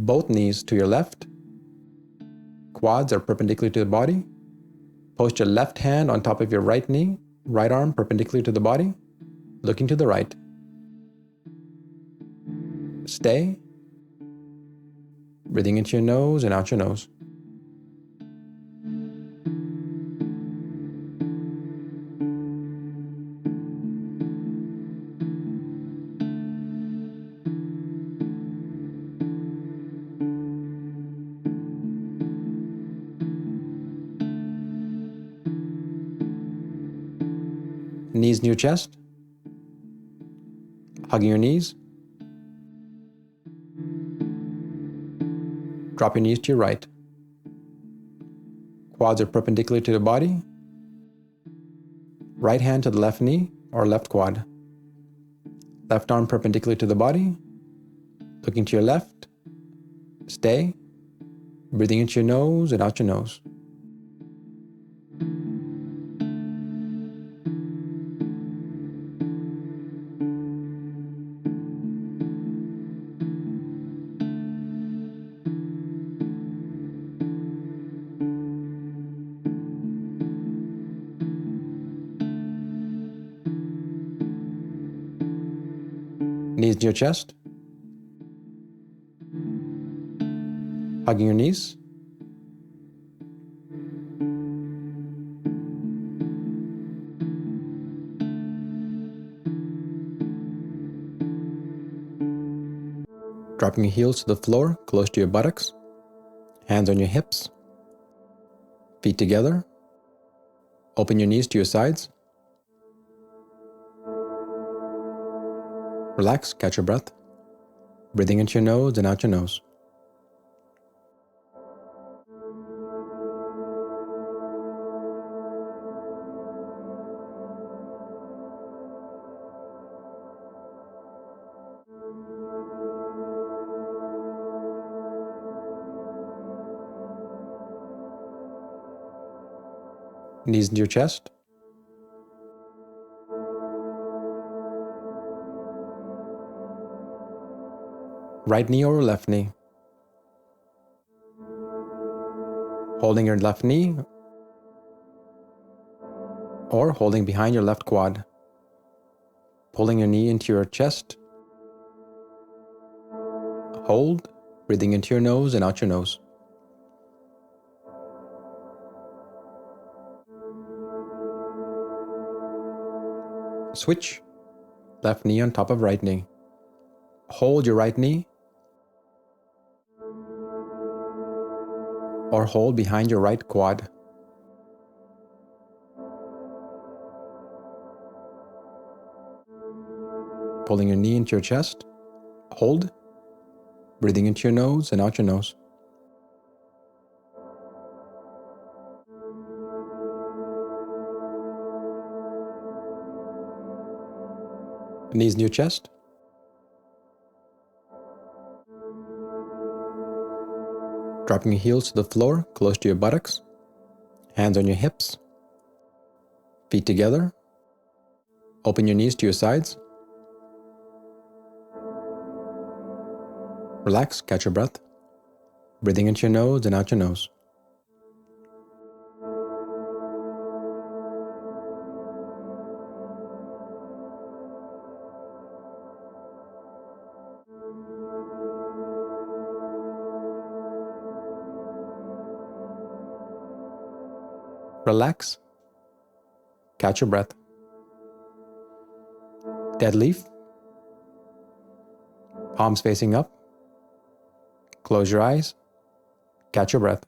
both knees to your left. Quads are perpendicular to the body. Post your left hand on top of your right knee, right arm perpendicular to the body, looking to the right. Stay. Breathing into your nose and out your nose. Knees near chest. Hugging your knees. Drop your knees to your right. Quads are perpendicular to the body. Right hand to the left knee or left quad. Left arm perpendicular to the body. Looking to your left. Stay. Breathing into your nose and out your nose. Knees near chest. Hugging your knees. Dropping your heels to the floor, close to your buttocks. Hands on your hips. Feet together. Open your knees to your sides. Relax, catch your breath. Breathing into your nose and out your nose. Knees into your chest. Right knee over left knee. Holding your left knee or holding behind your left quad. Pulling your knee into your chest. Hold, breathing into your nose and out your nose. Switch. Left knee on top of right knee. Hold your right knee or hold behind your right quad. Pulling your knee into your chest. Hold, breathing into your nose and out your nose. Knees near chest. Dropping your heels to the floor, close to your buttocks. Hands on your hips. Feet together. Open your knees to your sides. Relax, catch your breath. Breathing into your nose and out your nose. Relax. Catch your breath. Dead leaf. Palms facing up. Close your eyes. Catch your breath.